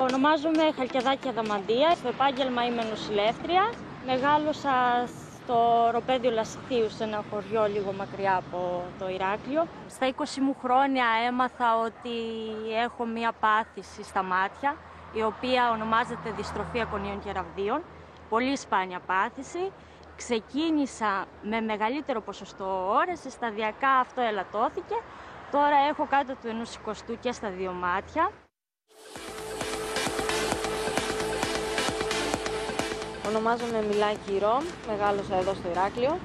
Ονομάζομαι Χαλκιδάκη Αδαμαντία. Στο επάγγελμα είμαι νοσηλεύτρια. Μεγάλωσα στο Οροπέδιο Λασιθίου, σε ένα χωριό λίγο μακριά από το Ηράκλειο. Στα 20 μου χρόνια έμαθα ότι έχω μία πάθηση στα μάτια, η οποία ονομάζεται δυστροφία ακονίων και ραβδίων. Πολύ σπάνια πάθηση. Ξεκίνησα με μεγαλύτερο ποσοστό όρεσης, σταδιακά αυτό ελαττώθηκε. Τώρα έχω κάτω του 1/20 και στα δύο μάτια. Ονομάζομαι Μιλάκη Ηρώ, μεγάλωσα εδώ στο Ηράκλειο.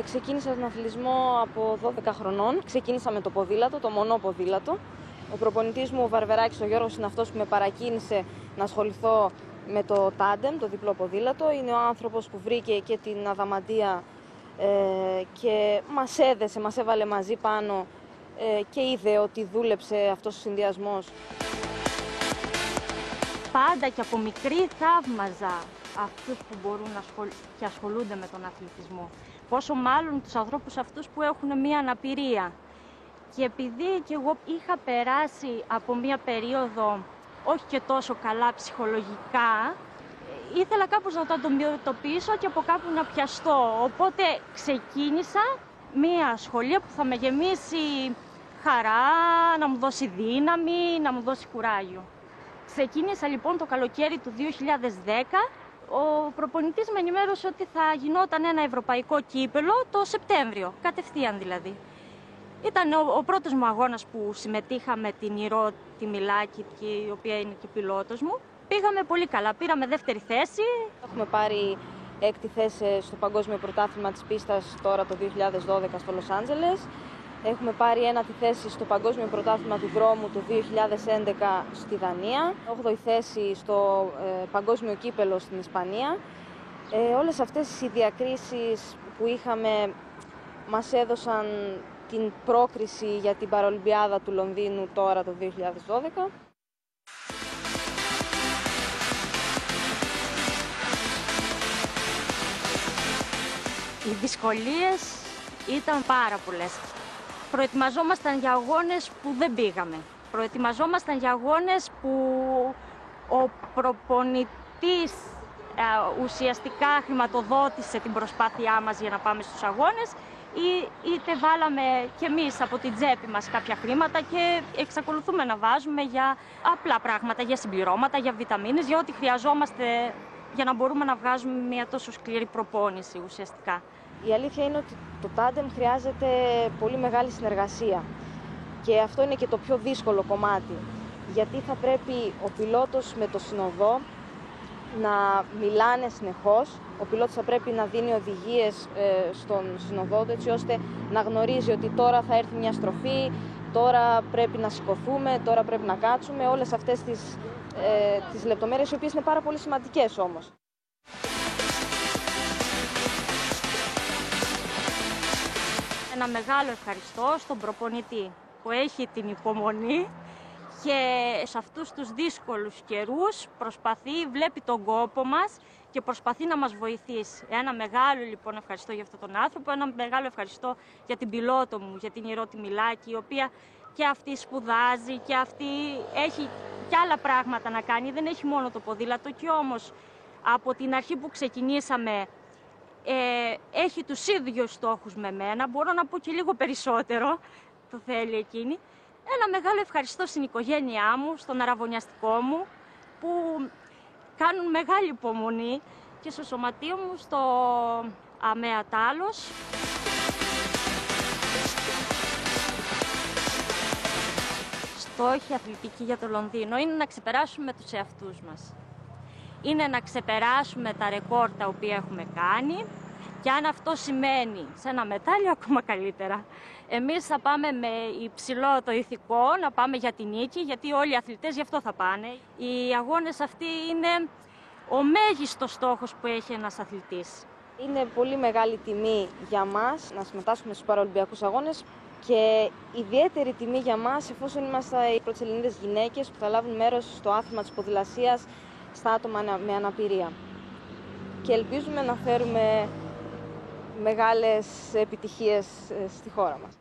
Ξεκίνησα τον αθλητισμό από 12 χρονών. Ξεκίνησα με το ποδήλατο, το μονό ποδήλατο. Ο προπονητής μου, ο Βαρβεράκης, ο Γιώργος, είναι αυτός που με παρακίνησε να ασχοληθώ με το τάντεμ, το διπλό ποδήλατο. Είναι ο άνθρωπος που βρήκε και την Αδαμαντία και μας έδεσε, μας έβαλε μαζί πάνω και είδε ότι δούλεψε αυτός ο συνδυασμός. Πάντα και από μικρή θαύμαζα αυτούς που μπορούν και ασχολούνται με τον αθλητισμό. Πόσο μάλλον τους ανθρώπους αυτούς που έχουν μία αναπηρία. Και επειδή και εγώ είχα περάσει από μία περίοδο όχι και τόσο καλά ψυχολογικά, ήθελα κάπως να το αντιμετωπίσω και από κάπου να πιαστώ. Οπότε ξεκίνησα μία σχολεία που θα με γεμίσει χαρά, να μου δώσει δύναμη, να μου δώσει κουράγιο. Ξεκίνησα λοιπόν το καλοκαίρι του 2010. Ο προπονητής με ενημέρωσε ότι θα γινόταν ένα ευρωπαϊκό κύπελο το Σεπτέμβριο, κατευθείαν δηλαδή. Ήταν ο πρώτος μου αγώνας που συμμετείχα με την Ηρώ τη Μιλάκη, η οποία είναι και πιλότος μου. Πήγαμε πολύ καλά, πήραμε δεύτερη θέση. Έχουμε πάρει 6η θέση στο Παγκόσμιο Πρωτάθλημα της Πίστας τώρα το 2012 στο Λος Άντζελες. Έχουμε πάρει 1η θέση στο Παγκόσμιο Πρωτάθλημα του Δρόμου το 2011 στη Δανία, 8η θέση στο Παγκόσμιο Κύπελο στην Ισπανία. Όλες αυτές οι διακρίσεις που είχαμε μας έδωσαν την πρόκριση για την Παραολυμπιάδα του Λονδίνου τώρα το 2012. Οι δυσκολίες ήταν πάρα πολλές. Προετοιμαζόμασταν για αγώνες που δεν πήγαμε. Προετοιμαζόμασταν για αγώνες που ο προπονητής ουσιαστικά χρηματοδότησε την προσπάθειά μας για να πάμε στους αγώνες, είτε βάλαμε κι εμείς από την τσέπη μας κάποια χρήματα και εξακολουθούμε να βάζουμε για απλά πράγματα, για συμπληρώματα, για βιταμίνες, για ό,τι χρειαζόμαστε για να μπορούμε να βγάζουμε μια τόσο σκληρή προπόνηση ουσιαστικά. Η αλήθεια είναι ότι το τάντεμ χρειάζεται πολύ μεγάλη συνεργασία και αυτό είναι και το πιο δύσκολο κομμάτι, γιατί θα πρέπει ο πιλότος με το συνοδό να μιλάνε συνεχώς. Ο πιλότος θα πρέπει να δίνει οδηγίες στον συνοδό του, έτσι ώστε να γνωρίζει ότι τώρα θα έρθει μια στροφή, τώρα πρέπει να σηκωθούμε, τώρα πρέπει να κάτσουμε, όλες αυτές τις λεπτομέρειες, οι οποίες είναι πάρα πολύ σημαντικές όμως. Ένα μεγάλο ευχαριστώ στον προπονητή που έχει την υπομονή και σε αυτούς τους δύσκολους καιρούς προσπαθεί, βλέπει τον κόπο μας και προσπαθεί να μας βοηθήσει. Ένα μεγάλο λοιπόν ευχαριστώ για αυτόν τον άνθρωπο, ένα μεγάλο ευχαριστώ για την πιλότο μου, για την Ηρώ τη Μιλάκη, η οποία και αυτή σπουδάζει και αυτή έχει και άλλα πράγματα να κάνει, δεν έχει μόνο το ποδήλατο, και όμως από την αρχή που ξεκινήσαμε έχει τους ίδιους στόχους με μένα, μπορώ να πω και λίγο περισσότερο, το θέλει εκείνη. Ένα μεγάλο ευχαριστώ στην οικογένειά μου, στον αραβωνιαστικό μου, που κάνουν μεγάλη υπομονή, και στο σωματείο μου, στο ΑΜΕΑ Τάλος. Στόχοι αθλητικοί για το Λονδίνο είναι να ξεπεράσουμε τους εαυτούς μας. Είναι να ξεπεράσουμε τα ρεκόρ τα οποία έχουμε κάνει, και αν αυτό σημαίνει σε ένα μετάλλιο, ακόμα καλύτερα. Εμείς θα πάμε με υψηλό το ηθικό, να πάμε για την νίκη, γιατί όλοι οι αθλητές γι' αυτό θα πάνε. Οι αγώνες αυτοί είναι ο μέγιστος στόχος που έχει ένας αθλητής. Είναι πολύ μεγάλη τιμή για μας να συμμετάσχουμε στους Παραολυμπιακούς Αγώνες και ιδιαίτερη τιμή για μας εφόσον είμαστε οι πρώτες Ελληνίδες γυναίκες που θα λάβουν μέρος στο άθλημα της ποδηλασίας στα άτομα με αναπηρία. Και ελπίζουμε να φέρουμε μεγάλες επιτυχίες στη χώρα μας.